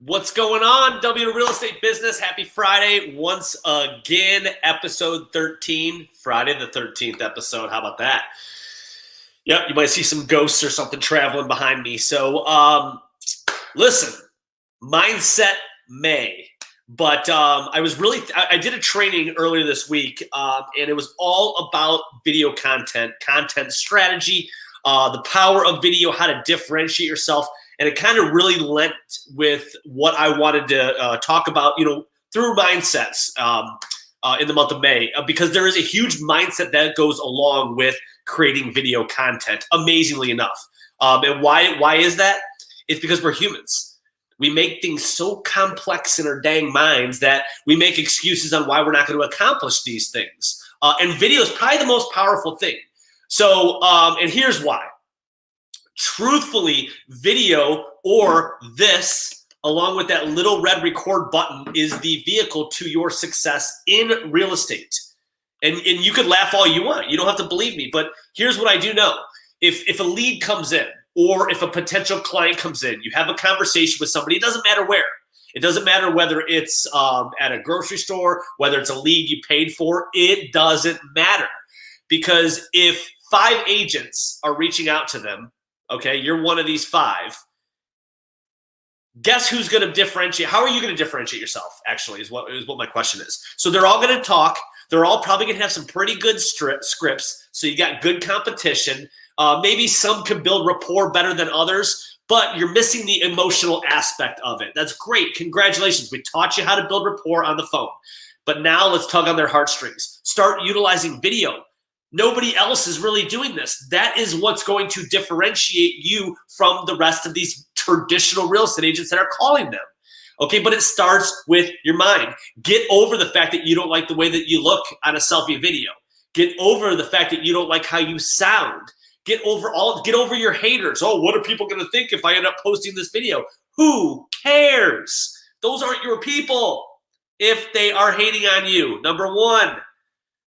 What's going on, W Real Estate Business? Happy Friday once again, episode 13, Friday the 13th episode. How about that? Yep, you might see some ghosts or something traveling behind me. So, listen, Mindset May. But I did a training earlier this week, and it was all about video content strategy, the power of video, how to differentiate yourself. And it kind of really lent with what I wanted to talk about, through mindsets in the month of May, because there is a huge mindset that goes along with creating video content, amazingly enough. And why is that? It's because we're humans. We make things so complex in our dang minds that we make excuses on why we're not going to accomplish these things. And video is probably the most powerful thing. So, and here's why. Truthfully, video or this, along with that little red record button, is the vehicle to your success in real estate. And you could laugh all you want. You don't have to believe me. But here's what I do know. If a lead comes in, or if a potential client comes in, you have a conversation with somebody, it doesn't matter where. It doesn't matter whether it's at a grocery store, whether it's a lead you paid for, it doesn't matter. Because if 5 agents are reaching out to them, okay, you're one of these 5. Guess who's going to differentiate? How are you going to differentiate yourself, actually, is what my question is. So they're all going to talk. They're all probably going to have some pretty good scripts. So you got good competition. Maybe some can build rapport better than others, but you're missing the emotional aspect of it. That's great. Congratulations. We taught you how to build rapport on the phone. But now let's tug on their heartstrings. Start utilizing video. Nobody else is really doing this. That is what's going to differentiate you from the rest of these traditional real estate agents that are calling them. Okay, but it starts with your mind. Get over the fact that you don't like the way that you look on a selfie video. Get over the fact that you don't like how you sound. Get over your haters. Oh, what are people going to think if I end up posting this video? Who cares? Those aren't your people if they are hating on you. Number 1.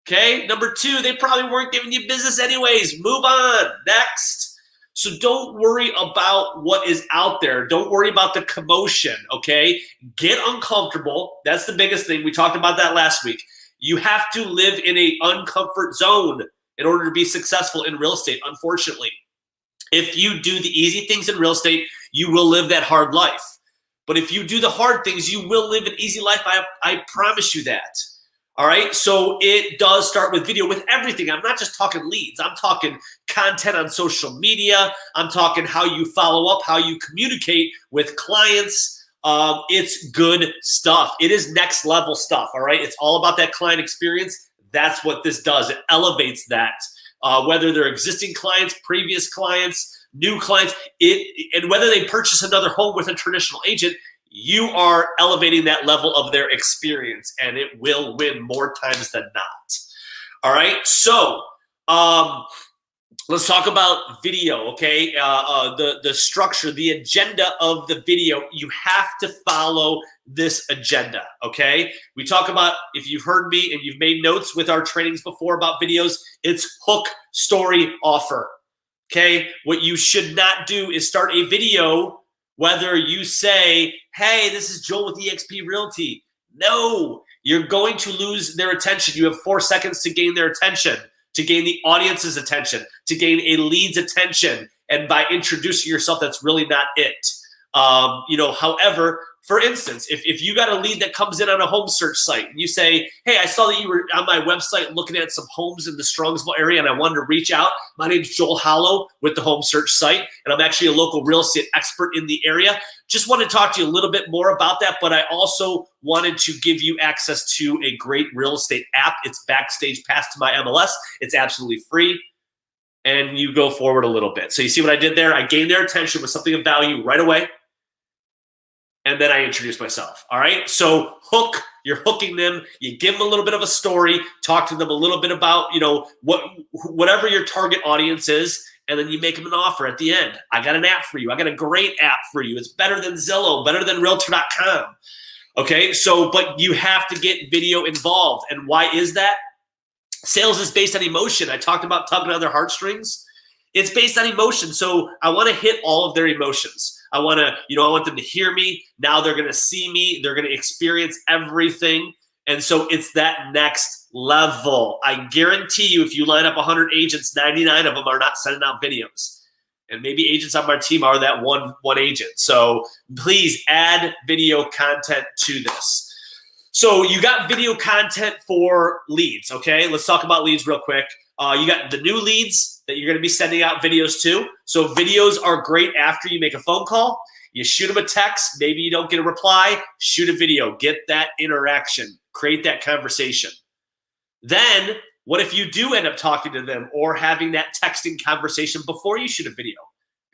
Okay, number 2, they probably weren't giving you business anyways. Move on. Next. So don't worry about what is out there. Don't worry about the commotion, okay? Get uncomfortable. That's the biggest thing. We talked about that last week. You have to live in an uncomfort zone in order to be successful in real estate, unfortunately. If you do the easy things in real estate, you will live that hard life. But if you do the hard things, you will live an easy life. I promise you that. All right, so it does start with video, with everything. I'm not just talking leads. I'm talking content on social media. I'm talking how you follow up, how you communicate with clients. It's good stuff. It is next level stuff, all right? It's all about that client experience. That's what this does. It elevates that, whether they're existing clients, previous clients, new clients, and whether they purchase another home with a traditional agent, you are elevating that level of their experience, and it will win more times than not. All right, so let's talk about video, okay? The structure, the agenda of the video. You have to follow this agenda, okay? We talk about, if you've heard me and you've made notes with our trainings before about videos, it's hook, story, offer, okay? What you should not do is start a video whether you say, hey, this is Joel with eXp Realty. No, you're going to lose their attention. You have 4 seconds to gain their attention, to gain the audience's attention, to gain a lead's attention. And by introducing yourself, that's really not it. However, for instance, if you got a lead that comes in on a home search site and you say, hey, I saw that you were on my website looking at some homes in the Strongsville area and I wanted to reach out. My name's Joel Hollow with the home search site, and I'm actually a local real estate expert in the area. Just want to talk to you a little bit more about that, but I also wanted to give you access to a great real estate app. It's Backstage Pass to my MLS. It's absolutely free. And you go forward a little bit. So you see what I did there? I gained their attention with something of value right away. And then I introduce myself, all right? So hook, you're hooking them. You give them a little bit of a story, talk to them a little bit about, whatever your target audience is, and then you make them an offer at the end. I got an app for you. I got a great app for you. It's better than Zillow, better than Realtor.com, okay? So, but you have to get video involved. And why is that? Sales is based on emotion. I talked about tugging on their heartstrings. It's based on emotion. So I want to hit all of their emotions. I want them to hear me. Now they're going to see me. They're going to experience everything. And so it's that next level. I guarantee you, if you line up 100 agents, 99 of them are not sending out videos. And maybe agents on my team are that one agent. So please add video content to this. So you got video content for leads, okay? Let's talk about leads real quick. You got the new leads that you're going to be sending out videos to. So videos are great after you make a phone call. You shoot them a text. Maybe you don't get a reply. Shoot a video. Get that interaction. Create that conversation. Then what if you do end up talking to them or having that texting conversation before you shoot a video?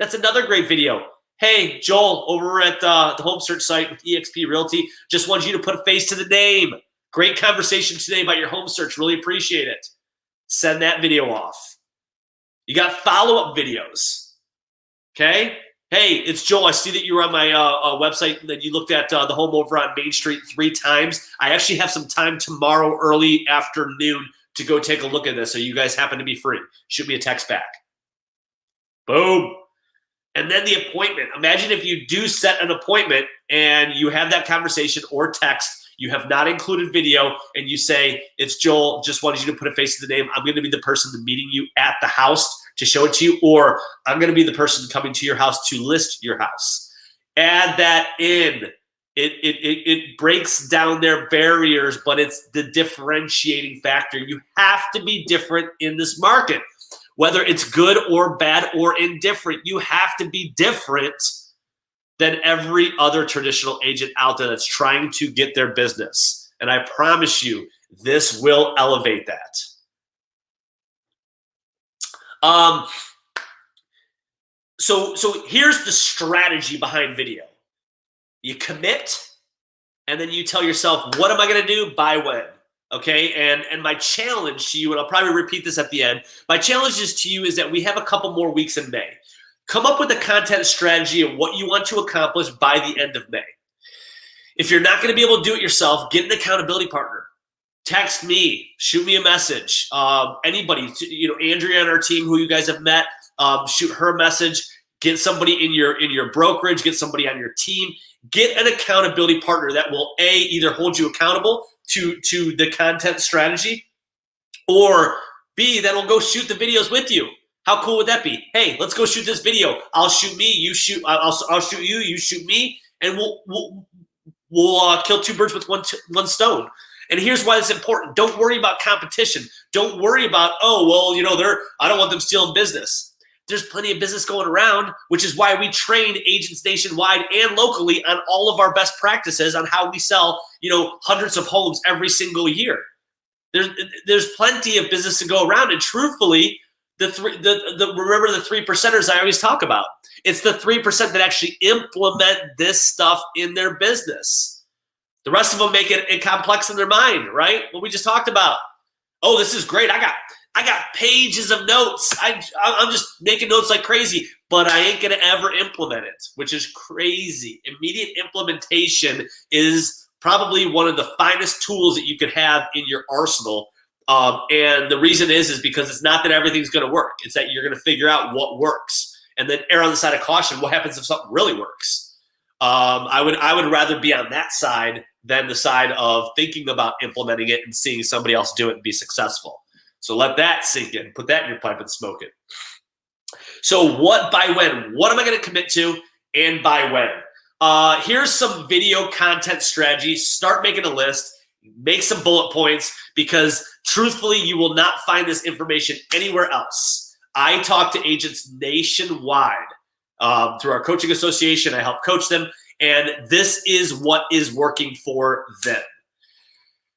That's another great video. Hey, Joel, over at the home search site with eXp Realty, just wanted you to put a face to the name. Great conversation today about your home search. Really appreciate it. Send that video off. You got follow-up videos. Okay? Hey, it's Joel. I see that you were on my website, that you looked at the home over on Main Street 3 times. I actually have some time tomorrow early afternoon to go take a look at this, so you guys happen to be free. Shoot me a text back. Boom. And then the appointment. Imagine if you do set an appointment and you have that conversation or text, you have not included video, and you say, it's Joel, just wanted you to put a face to the name. I'm going to be the person meeting you at the house to show it to you, or I'm going to be the person coming to your house to list your house. Add that in. It breaks down their barriers, but it's the differentiating factor. You have to be different in this market. Whether it's good or bad or indifferent, you have to be different than every other traditional agent out there that's trying to get their business. And I promise you, this will elevate that. So here's the strategy behind video. You commit, and then you tell yourself, what am I going to do by when? Okay, and my challenge to you, and I'll probably repeat this at the end, my challenge to you is that we have a couple more weeks in May. Come up with a content strategy of what you want to accomplish by the end of May. If you're not going to be able to do it yourself, get an accountability partner. Text me, shoot me a message. Anybody, Andrea on our team who you guys have met, shoot her a message. Get somebody in your brokerage, get somebody on your team. Get an accountability partner that will either hold you accountable to the content strategy, or B, that'll go shoot the videos with you. How cool would that be? Hey, let's go shoot this video. I'll shoot me, you shoot. I'll shoot you, you shoot me, and we'll kill two birds with one stone. And here's why it's important. Don't worry about competition. Don't worry about, I don't want them stealing business. There's plenty of business going around, which is why we train agents nationwide and locally on all of our best practices on how we sell, hundreds of homes every single year. There's plenty of business to go around, and truthfully, remember the 3%ers I always talk about. It's the 3% that actually implement this stuff in their business. The rest of them make it complex in their mind, right? What we just talked about. Oh, this is great. I got pages of notes. I'm just making notes like crazy, but I ain't going to ever implement it, which is crazy. Immediate implementation is probably one of the finest tools that you could have in your arsenal. And the reason is because it's not that everything's going to work. It's that you're going to figure out what works and then err on the side of caution. What happens if something really works? I would rather be on that side than the side of thinking about implementing it and seeing somebody else do it and be successful. So let that sink in. Put that in your pipe and smoke it. So what by when? What am I going to commit to and by when? Here's some video content strategies. Start making a list. Make some bullet points, because truthfully, you will not find this information anywhere else. I talk to agents nationwide through our coaching association. I help coach them, and this is what is working for them.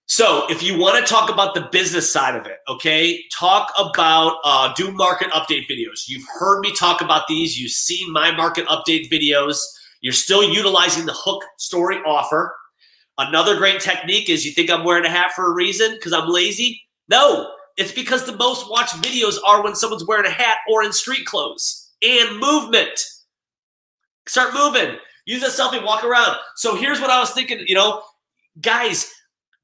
So if you want to talk about the business side of it, okay, talk about do market update videos. You've heard me talk about these. You've seen my market update videos. You're still utilizing the hook story offer. Another great technique is, you think I'm wearing a hat for a reason because I'm lazy? No, it's because the most watched videos are when someone's wearing a hat or in street clothes. And movement. Start moving. Use a selfie, walk around. So here's what I was thinking, guys,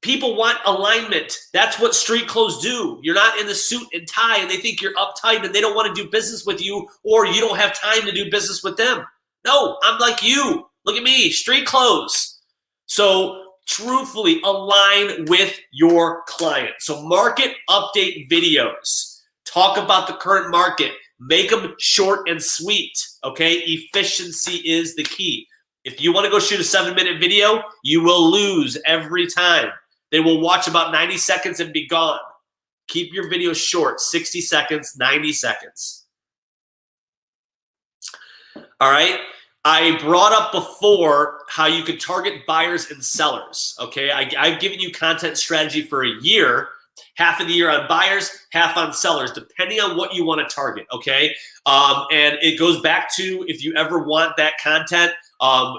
people want alignment. That's what street clothes do. You're not in the suit and tie, and they think you're uptight and they don't want to do business with you, or you don't have time to do business with them. No, I'm like you. Look at me, street clothes. So truthfully align with your client. So market update videos. Talk about the current market. Make them short and sweet, okay? Efficiency is the key. If you want to go shoot a 7-minute video, you will lose every time. They will watch about 90 seconds and be gone. Keep your videos short, 60 seconds, 90 seconds. All right? I brought up before how you could target buyers and sellers, okay? I've given you content strategy for a year, half of the year on buyers, half on sellers, depending on what you want to target, okay? And it goes back to, if you ever want that content,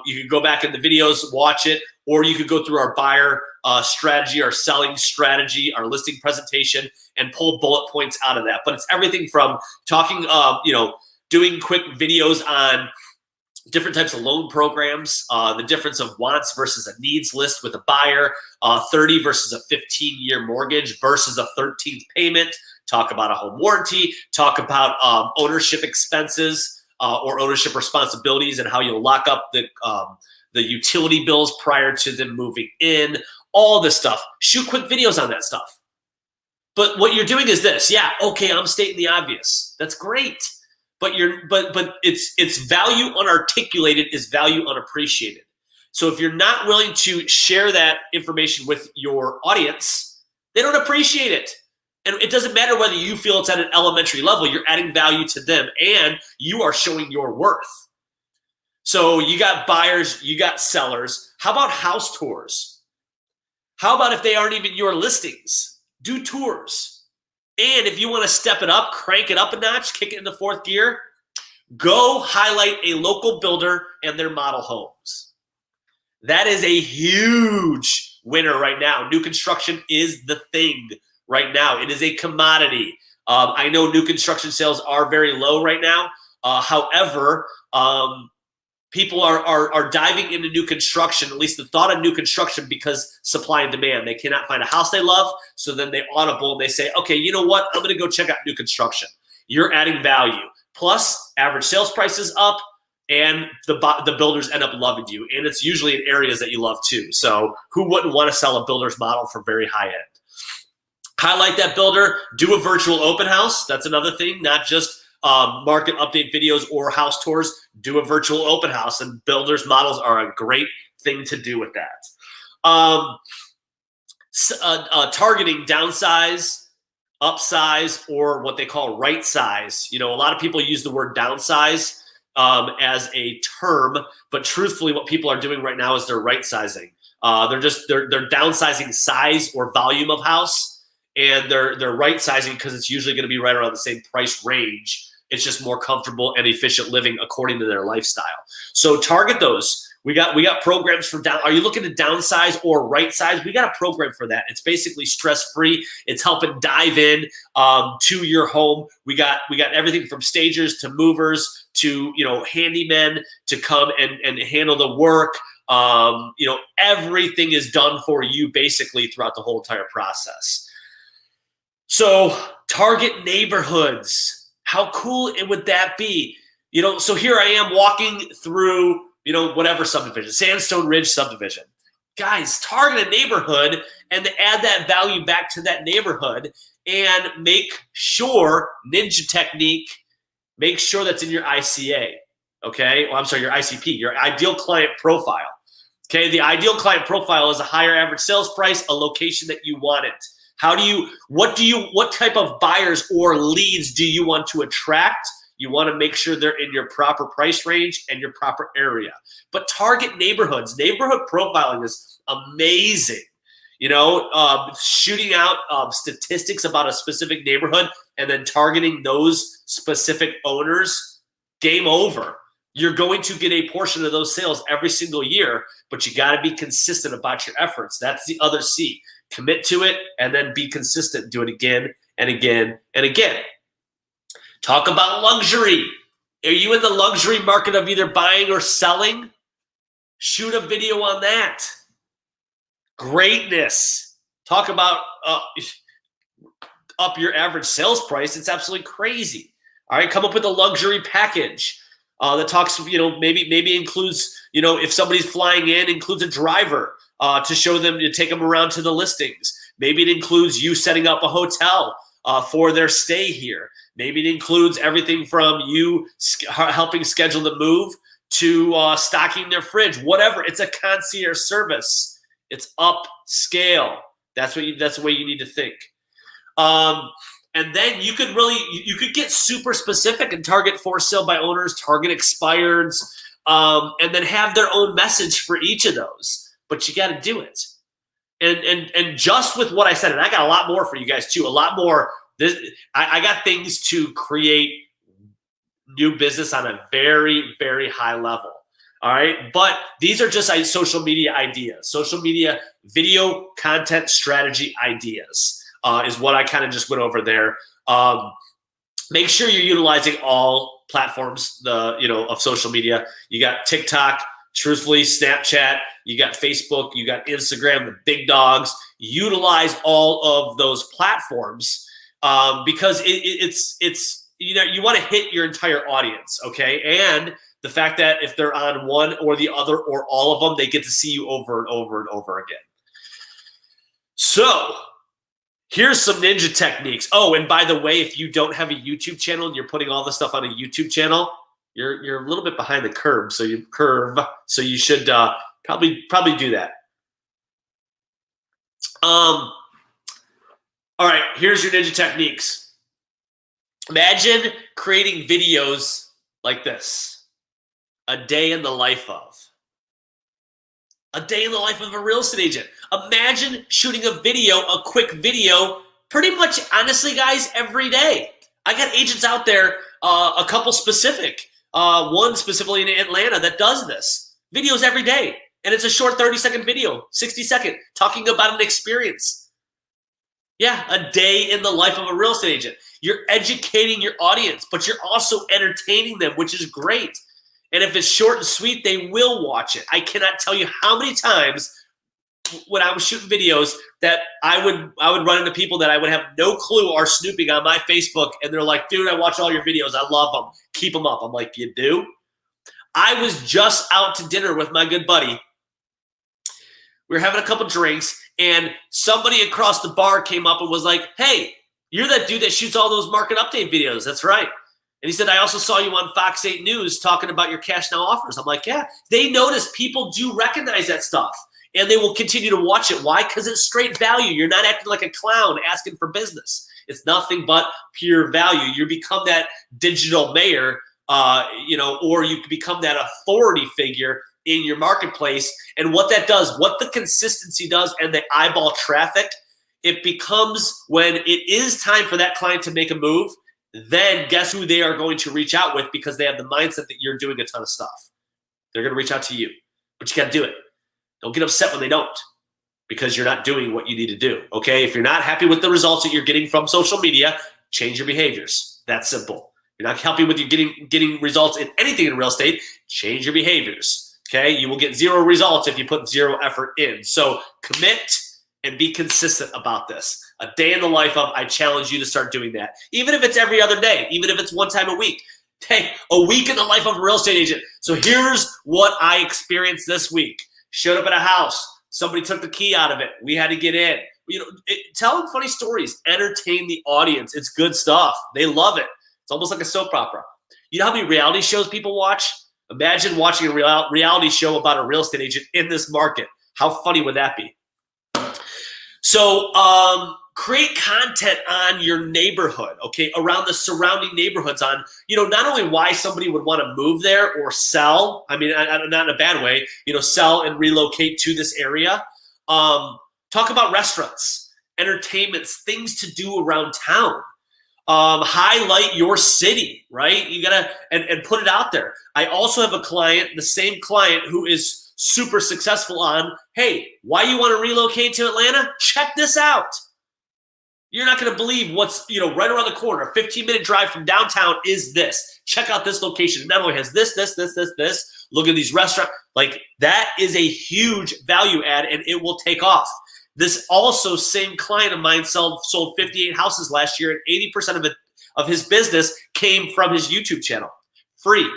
you can go back in the videos, watch it, or you could go through our buyer strategy, our selling strategy, our listing presentation, and pull bullet points out of that. But it's everything from talking, doing quick videos on different types of loan programs, the difference of wants versus a needs list with a buyer, 30 versus a 15-year mortgage versus a 13th payment, talk about a home warranty, talk about ownership expenses or ownership responsibilities and how you'll lock up the utility bills prior to them moving in, all this stuff. Shoot quick videos on that stuff. But what you're doing is this. Yeah, okay, I'm stating the obvious. That's great. But it's value unarticulated is value unappreciated. So if you're not willing to share that information with your audience, they don't appreciate it. And it doesn't matter whether you feel it's at an elementary level, you're adding value to them and you are showing your worth. So you got buyers, you got sellers. How about house tours? How about if they aren't even your listings? Do tours. And if you want to step it up, crank it up a notch, kick it into fourth gear, go highlight a local builder and their model homes. That is a huge winner right now. New construction is the thing right now. It is a commodity. I know new construction sales are very low right now. However, people are diving into new construction, at least the thought of new construction, because supply and demand. They cannot find a house they love, so then they audible and they say, okay, you know what? I'm going to go check out new construction. You're adding value. Plus, average sales price is up, and the builders end up loving you. And it's usually in areas that you love too. So who wouldn't want to sell a builder's model for very high end? Highlight that builder. Do a virtual open house. That's another thing, not just market update videos or house tours. Do a virtual open house, and builders models are a great thing to do with that. Targeting downsize, upsize, or what they call right size. You know, a lot of people use the word downsize as a term, but truthfully what people are doing right now is they're right sizing. They're downsizing size or volume of house, and they're right sizing because it's usually going to be right around the same price range. It's just more comfortable and efficient living according to their lifestyle. So target those. We got programs for down. Are you looking to downsize or right size? We got a program for that. It's basically stress-free. It's helping dive in to your home. We got everything from stagers to movers to handymen to come and handle the work. Everything is done for you basically throughout the whole entire process. So target neighborhoods. How cool would that be? So here I am walking through, whatever subdivision, Sandstone Ridge subdivision. Guys, target a neighborhood and add that value back to that neighborhood and make sure, ninja technique, make sure that's in your ICA, okay? Well, I'm sorry, your ICP, your ideal client profile. Okay, the ideal client profile is a higher average sales price, a location that you want it. What type of buyers or leads do you want to attract? You want to make sure they're in your proper price range and your proper area. But target neighborhoods. Neighborhood profiling is amazing. Shooting out statistics about a specific neighborhood and then targeting those specific owners, game over. You're going to get a portion of those sales every single year, but you got to be consistent about your efforts. That's the other C. Commit to it and then be consistent. Do it again and again and again. Talk about luxury. Are you in the luxury market of either buying or selling? Shoot a video on that. Greatness. Talk about up your average sales price. It's absolutely crazy. All right, come up with a luxury package. that talks, maybe includes, if somebody's flying in, includes a driver to show them, to take them around to the listings. Maybe it includes you setting up a hotel for their stay here. Maybe it includes everything from you helping schedule the move to stocking their fridge, whatever. It's a concierge service. It's upscale. That's the way you need to think. And then you could get super specific and target for sale by owners, target expireds, and then have their own message for each of those. But you got to do it. And just with what I said, and I got a lot more for you guys too, a lot more. I got things to create new business on a very, very high level. All right. But these are just social media ideas, social media video content strategy ideas is what I kind of just went over there. Make sure you're utilizing all platforms of social media. You got TikTok, truthfully, Snapchat, you got Facebook, you got Instagram, the big dogs. Utilize all of those platforms because it's you want to hit your entire audience, okay? And the fact that if they're on one or the other or all of them, they get to see you over and over and over again. So here's some ninja techniques. Oh, and by the way, if you don't have a YouTube channel and you're putting all this stuff on a YouTube channel, you're a little bit behind the curve. So you should probably do that. All right, here's your ninja techniques. Imagine creating videos like this. A day in the life of. A day in the life of a real estate agent. Imagine shooting a video, a quick video, pretty much, honestly, guys, every day. I got agents out there, a couple specific, one specifically in Atlanta that does this. Videos every day. And it's a short 30-second video, 60-second, talking about an experience. Yeah, a day in the life of a real estate agent. You're educating your audience, but you're also entertaining them, which is great. And if it's short and sweet, they will watch it. I cannot tell you how many times when I was shooting videos that I would run into people that I would have no clue are snooping on my Facebook, and they're like, dude, I watch all your videos. I love them. Keep them up. I'm like, you do? I was just out to dinner with my good buddy. We were having a couple drinks, and somebody across the bar came up and was like, hey, you're that dude that shoots all those market update videos. That's right. And he said, I also saw you on Fox 8 News talking about your cash now offers. I'm like, yeah. They notice people do recognize that stuff, and they will continue to watch it. Why? Because it's straight value. You're not acting like a clown asking for business. It's nothing but pure value. You become that digital mayor, or you can become that authority figure in your marketplace. And what that does, what the consistency does and the eyeball traffic, it becomes when it is time for that client to make a move, then guess who they are going to reach out with because they have the mindset that you're doing a ton of stuff. They're going to reach out to you, but you got to do it. Don't get upset when they don't because you're not doing what you need to do, okay? If you're not happy with the results that you're getting from social media, change your behaviors. That's simple. You're not happy with you getting results in anything in real estate, change your behaviors, okay? You will get zero results if you put zero effort in. So commit and be consistent about this. A day in the life of, I challenge you to start doing that. Even if it's every other day, even if it's one time a week. Hey, a week in the life of a real estate agent. So here's what I experienced this week. Showed up at a house. Somebody took the key out of it. We had to get in. Tell them funny stories. Entertain the audience. It's good stuff. They love it. It's almost like a soap opera. You know how many reality shows people watch? Imagine watching a reality show about a real estate agent in this market. How funny would that be? So create content on your neighborhood, okay, around the surrounding neighborhoods on, not only why somebody would want to move there or sell, I mean, not in a bad way, sell and relocate to this area. Talk about restaurants, entertainments, things to do around town. Highlight your city, right? You got to, and put it out there. I also have a client, the same client who is super successful on, hey, why you want to relocate to Atlanta? Check this out. You're not going to believe what's, right around the corner. A 15-minute drive from downtown is this. Check out this location. It not only has this. Look at these restaurants. Like, that is a huge value add, and it will take off. This also same client of mine sold 58 houses last year, and 80% of his business came from his YouTube channel. Free.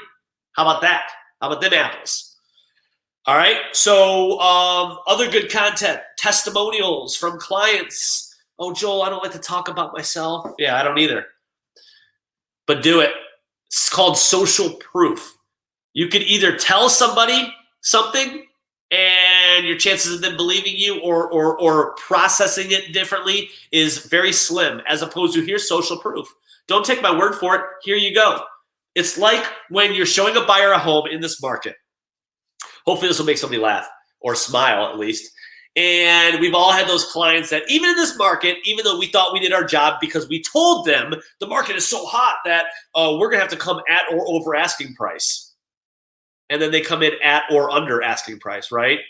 How about that? How about them apples? All right. So other good content, testimonials from clients. Oh, Joel, I don't like to talk about myself. Yeah, I don't either. But do it. It's called social proof. You could either tell somebody something and your chances of them believing you or processing it differently is very slim, as opposed to here's social proof. Don't take my word for it. Here you go. It's like when you're showing a buyer a home in this market. Hopefully this will make somebody laugh or smile at least. And we've all had those clients that even in this market, even though we thought we did our job because we told them the market is so hot that we're going to have to come at or over asking price. And then they come in at or under asking price, right?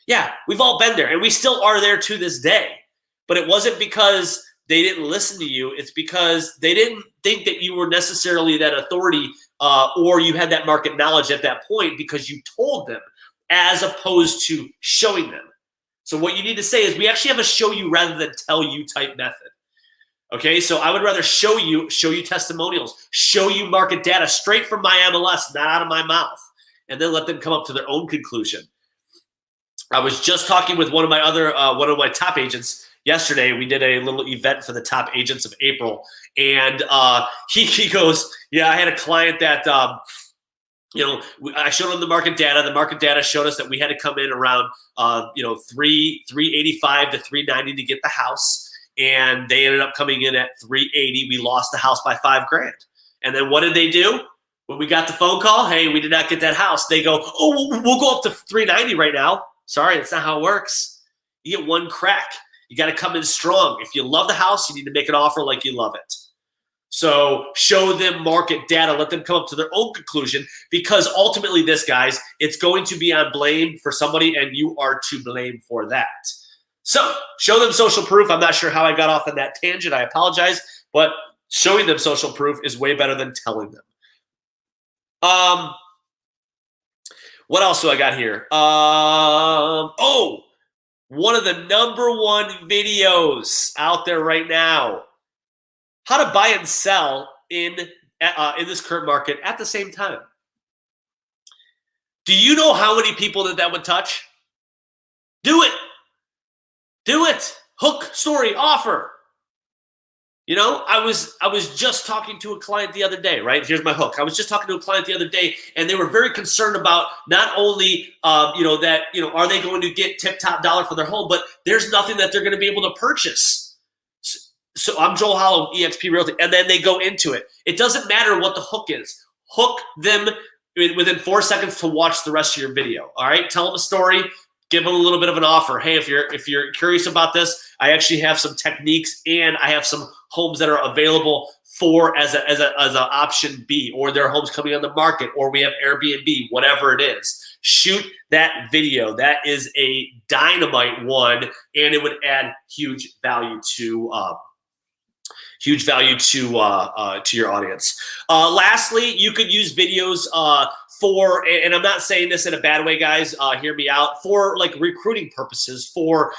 Yeah, we've all been there and we still are there to this day. But it wasn't because they didn't listen to you. It's because they didn't think that you were necessarily that authority or you had that market knowledge at that point because you told them as opposed to showing them. So what you need to say is we actually have a show you rather than tell you type method. Okay, so I would rather show you testimonials, show you market data straight from my MLS, not out of my mouth, and then let them come up to their own conclusion. I was just talking with one of my top agents yesterday. We did a little event for the top agents of April, and he goes, yeah, I had a client that I showed him the market data. The market data showed us that we had to come in around, 385 to 390 to get the house. And they ended up coming in at 380. We lost the house by $5,000. And then what did they do? When we got the phone call, hey, we did not get that house. They go, oh, we'll go up to 390 right now. Sorry, that's not how it works. You get one crack. You got to come in strong. If you love the house, you need to make an offer like you love it. So show them market data, let them come up to their own conclusion, because ultimately this, guys, it's going to be on blame for somebody and you are to blame for that. So show them social proof. I'm not sure how I got off on that tangent. I apologize, but showing them social proof is way better than telling them. What else do I got here? One of the #1 videos out there right now. How to buy and sell in this current market at the same time. Do you know how many people that would touch? Do it. Do it. Hook, story, offer. I was just talking to a client the other day, right? Here's my hook. I was just talking to a client the other day, and they were very concerned about not only, are they going to get tip-top dollar for their home, but there's nothing that they're going to be able to purchase. So I'm Joel Hollow, eXp Realty, and then they go into it. It doesn't matter what the hook is. Hook them within 4 seconds to watch the rest of your video. All right, tell them a story, give them a little bit of an offer. Hey, if you're curious about this, I actually have some techniques and I have some homes that are available for as an option B, or there are homes coming on the market, or we have Airbnb, whatever it is. Shoot that video. That is a dynamite one, and it would add huge value to your audience. Lastly, you could use videos for, and I'm not saying this in a bad way, guys, hear me out, for like recruiting purposes, for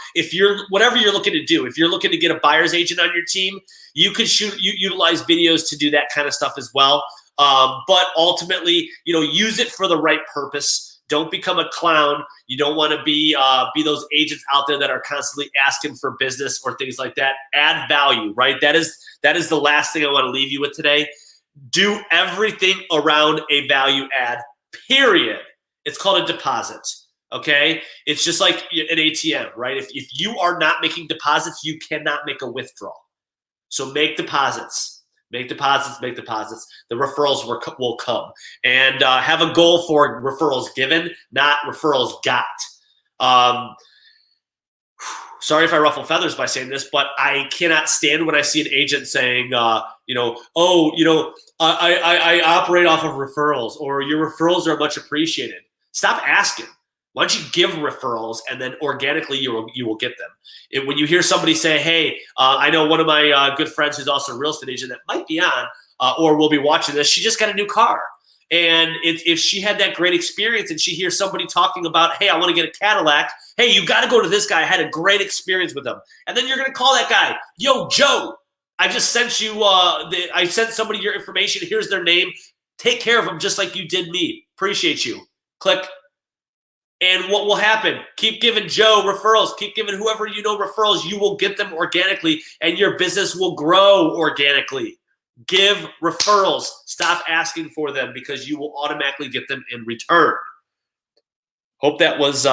whatever you're looking to do. If you're looking to get a buyer's agent on your team, you could utilize videos to do that kind of stuff as well. But ultimately, use it for the right purpose. Don't become a clown. You don't want to be those agents out there that are constantly asking for business or things like that. Add value, right? That is the last thing I want to leave you with today. Do everything around a value add, period. It's called a deposit, okay? It's just like an ATM, right? If you are not making deposits, you cannot make a withdrawal. So make deposits. Make deposits, make deposits. The referrals will come. And have a goal for referrals given, not referrals got. Sorry if I ruffle feathers by saying this, but I cannot stand when I see an agent saying, I operate off of referrals, or your referrals are much appreciated. Stop asking. Why don't you give referrals, and then organically you will get them. When you hear somebody say, hey, I know one of my good friends who's also a real estate agent that might be on or will be watching this, she just got a new car. And if she had that great experience and she hears somebody talking about, hey, I want to get a Cadillac, hey, you got to go to this guy. I had a great experience with him. And then you're going to call that guy, yo, Joe, I just sent you, I sent somebody your information. Here's their name. Take care of them just like you did me. Appreciate you. Click. And what will happen? Keep giving Joe referrals. Keep giving whoever you know referrals. You will get them organically, and your business will grow organically. Give referrals. Stop asking for them because you will automatically get them in return. Hope that was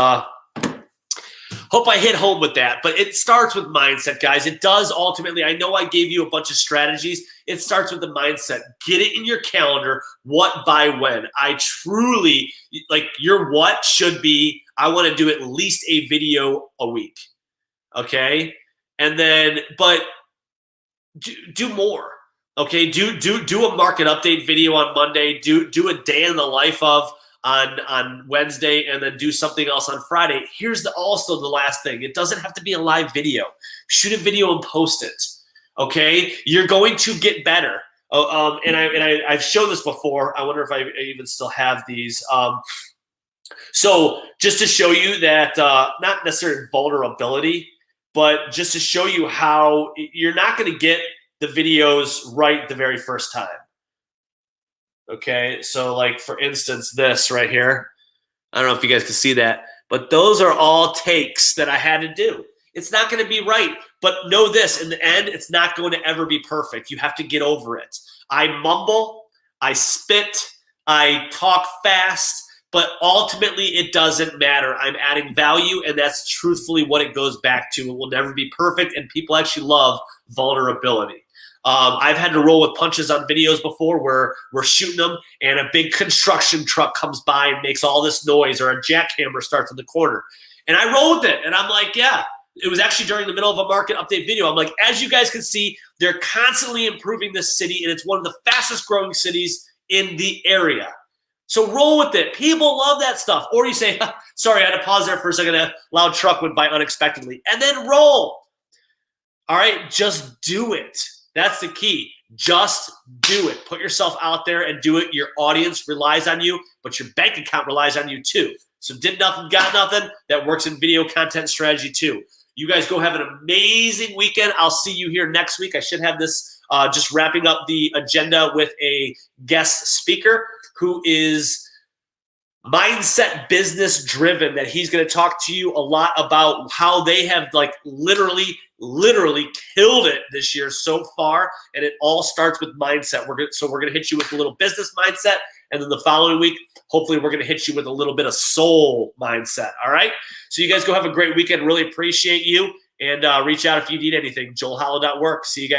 hope I hit home with that. But it starts with mindset, guys. It does ultimately. I know I gave you a bunch of strategies. It starts with the mindset. Get it in your calendar. What by when. I truly, like, your what should be, I want to do at least a video a week. Okay? And then, but do more. Okay? Do a market update video on Monday. Do a day in the life of on Wednesday, and then do something else on Friday. Here's also the last thing. It doesn't have to be a live video. Shoot a video and post it. Okay? You're going to get better. And I've shown this before. I wonder if I even still have these. So just to show you that, not necessarily vulnerability, but just to show you how you're not going to get the videos right the very first time. Okay, so like for instance, this right here, I don't know if you guys can see that, but those are all takes that I had to do. It's not going to be right, but know this, in the end, it's not going to ever be perfect. You have to get over it. I mumble, I spit, I talk fast, but ultimately it doesn't matter. I'm adding value, and that's truthfully what it goes back to. It will never be perfect, and people actually love vulnerability. I've had to roll with punches on videos before where we're shooting them and a big construction truck comes by and makes all this noise, or a jackhammer starts in the corner. And I roll with it, and I'm like, yeah. It was actually during the middle of a market update video. I'm like, as you guys can see, they're constantly improving this city, and it's one of the fastest growing cities in the area. So roll with it. People love that stuff. Or you say, sorry, I had to pause there for a second. A loud truck went by unexpectedly. And then roll. All right, just do it. That's the key. Just do it. Put yourself out there and do it. Your audience relies on you, but your bank account relies on you too. So did nothing, got nothing. That works in video content strategy too. You guys go have an amazing weekend. I'll see you here next week. I should have this just wrapping up the agenda with a guest speaker who is mindset business driven, that he's going to talk to you a lot about how they have like literally killed it this year so far. And it all starts with mindset. We're going to hit you with a little business mindset. And then the following week, hopefully we're going to hit you with a little bit of soul mindset. All right. So you guys go have a great weekend. Really appreciate you. And reach out if you need anything. JoelHollow.work. See you guys.